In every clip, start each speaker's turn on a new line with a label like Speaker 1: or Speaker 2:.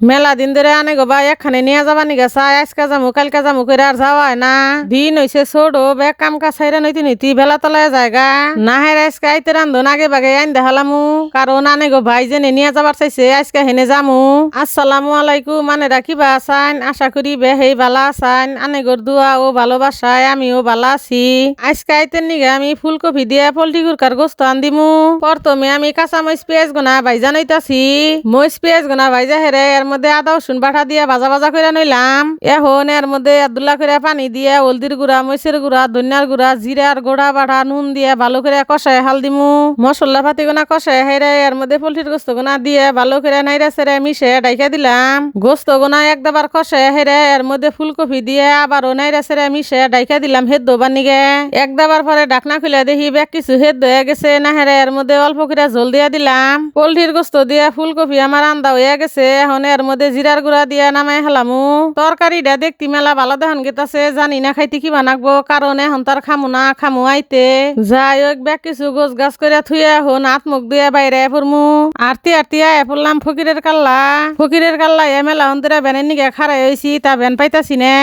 Speaker 1: মেলা দিন ধরে আনে গো ভাই একখানে নিয়ে যাবা নিগা চাই আজকে যামু কালকে যামু করে আর যাওয়া হয় না। দিন হইছে ছোট বেগ কাম কাজ ছাইরা নইতে নইতি বেলা তলায় জায়গা না হের আজকে আইতে রান্ধন আগে বাগে আইন দেখালামু কারণ আনে গো ভাই যে নিয়ে যাবার চাইছে আজকে হেনে যামু। আসসালামু আলাইকুম মানে রাখিবা আসান আশা করি বেহেই বালা আসান আনে গোর দুয়া ও ভালোবাসায় আমিও বালা আছি। আজকে আইতে নিগে আমি ফুলকপি দিয়ে পোল্ট্রি গুরকার গোস্ত আনদিমু। প্রথমে আমি কাঁচা মরিচ পেঁয়াজ গোনা ভাইজা নইতাছি। মরিচ পেঁয়াজ গোনা ভাইজা হেরে মধ্যে আদা রসুন বাটা দিয়ে ভাজা ভাজা করে নইলাম। এখন এর মধ্যে আদুল্লা করে পানি দিয়ে হলদির গুঁড়া মরিচের গুঁড়া ধনিয়ার গুঁড়া জিরার গোড়া বাটা নুন দিয়ে ভালো করে কষায় হাল দিমু। মশলা পাতি গোনা কষায় হেরে এর মধ্যে পোল্ট্রির গোস্ত গোনা দিয়ে ভালো করে নাইরা সেরে মিশে ডাইকা দিলাম। গোস্ত গোনা এক দাবার কষায় হেরে এর মধ্যে ফুলকপি দিয়ে আবারও নাইরা সেরে মিশে ডাইকা দিলাম হেদ্দ বানিগে। এক দাবার পরে ডাকনা খুলে দেখি ব্যাগ কিছু হেদ্দ হয়ে গেছে না হেরে এর মধ্যে অল্প করে ঝোল দিয়ে দিলাম। পোল্ট্রির গোস্ত দিয়ে ফুলকপি আমার আন্দা হয়ে গেছে। এখন এর মধ্যে জিরার গুঁড়া দিয়ে নামাই হেলামু। তরকারিটা দেখতে মেলা ভালো দেখান গেতাছে জানি না খাইতে কি বানাকবো কারণ এখন তার খামু না খামু আইতে যাই হোক ব্যাগ কিছু গোছ গাছ করে থুয়ে এখন হাত মুখ দিয়ে বাইরে পড়মু। আরতি আরতি আয় পড়লাম ফকিরের কাল্লা এ মেলা অন্তরে ব্যানের নিগে খাড়াই হয়েছি তা ব্যান পাইতাছি না।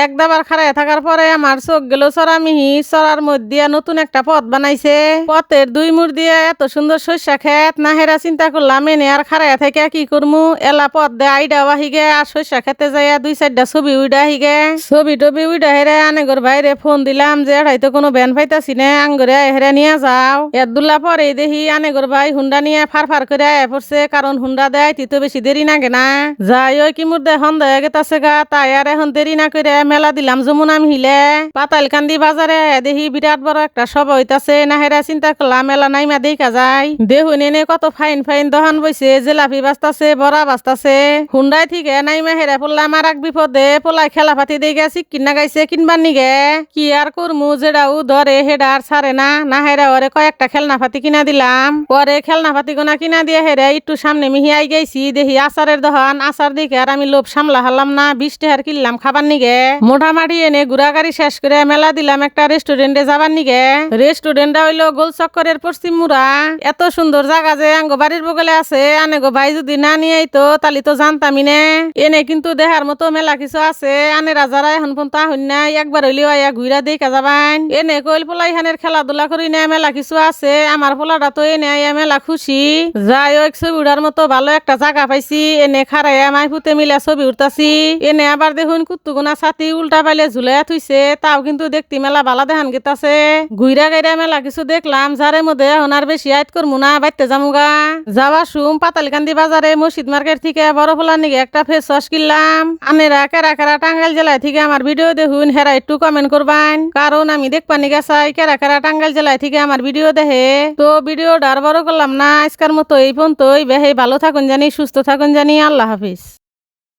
Speaker 1: এক দাবার খাড়াই থাকার পরে আমার চোখ গেল চড়া মিহি চড়ার মধ্যে নতুন একটা পথ বানাইছে। পথের দুই মুড় দিয়ে এত সুন্দর শস্যা খেত না হেরা চিন্তা করলাম এনে আর খাড়াই থেকে কি করমু এলা পথ দে আইডা আহিগে আর শস্যা খেতে যাইয়া দুই চারটা ছবি উইডা আহিগে ছবি টবি উইডা হেরে আনেগর বাইরে ফোন দিলাম যে হয়তো কোনো ব্যান পাইতাছি না আঙ্গরে হেরে নিয়ে যাও। এদুল্লা পরে দেখি আনেগর ভাই হুন্ডা নিয়ে ফার করে আয় পড়ছে কারণ হুন্ডা দেয় তো বেশি দেরি নাগে না। যাই ওই কি মুর্দে হন্দা গেতাছে গা তাই আর এখন দেরি না করে মেলা দিলাম যমুনা মিলে পাতালকান্দি বাজারে দেখি বিরাট বড় একটা সভা হইতাছে না হেরা চিন্তা করলাম মেলা নাইমা দেখা যায় দেখুন এনে কত ফাইন ফাইন দহন বইছে জেলাপি বাস্তাছে বড়া বাস্তাছে। হুন্ডাই ঠিক নাই হেরা পড়লাম আর এক বিপদে পোলাই খেলা পাতি দিয়ে গেছি কিনা গাইছে কিনবার নিগে কি আর করমু যেটাও ধরে হেডা আর ছাড়ে না হেরা ওরে কয়েকটা খেলনা পাতি কিনা দিলাম। পরে খেলনা পাতি গোনা কিনা দিয়ে হেরে একটু সামনে মিহিয়াই গেছি দেখি আচারের দহন আচার দেখে আর আমি লোভ সামলা হারলাম না 20 টাকার কিনলাম খাবার নিগে। মোটামাটি এনে ঘুরা গাড়ি শেষ করে মেলা দিলাম একটা রেস্টুরেন্টে যাবার নিগে। রেস্টুরেন্টটা হইলো গোল চক্করের পশ্চিম মুড়া। এত সুন্দর জায়গা যে আঙ্গ বাড়ির বগলে আছে আনেগো ভাই যদি না নিয়ে তো তালি তো জানতামই না। এনে কিন্তু দেহার মতো মেলা কিছু আছে আনে রাজারা এখন পর্যন্ত আহন নাই একবার হইলেও আয়া ঘুরা দেখা যাবান। এনে কইল পোলাইখানের খেলাধুলা করি না মেলা কিছু আছে আমার পোলাটা তো এনে আয়া মেলা খুশি। যাই হোক ছবি উড়ার মতো ভালো একটা জায়গা পাইছি এনে খারাই মাই ফুতে মিলা ছবি উঠতাছি। এনে আবার দেখুন কুত্তুগুনা ছাতি উল্টা পাইলে ঝুলে থুইছে তাও কিন্তু দেখতে মেলা ভালো দেখান গেতাছে। ঘুরা গাইরা মেলা কিছু দেখলাম যারে মধ্যে এখন আর বেশি আইট করমু না বাইতে জামুগা। যাওয়ার সুম পাতালকান্দি বাজারে মসজিদ মার্কেট থেকে বড় ফোলার নিগে একটা ফেস ওয়াশ কিনলাম। আনেরা কেরা কেরা টাঙ্গাইল জেলায় থেকে আমার ভিডিও দেখুন হেরা একটু কমেন্ট করবেন কারণ আমি দেখবা নিগা চাই কেরা কেরা টাঙ্গাইল জেলায় থেকে আমার ভিডিও দেখে। তো ভিডিওটা আর বড় করলাম না আজকের মতো এই পর্যন্তই বেহে ভালো থাকুন জানি সুস্থ থাকুন জানি আল্লাহ হাফিজ।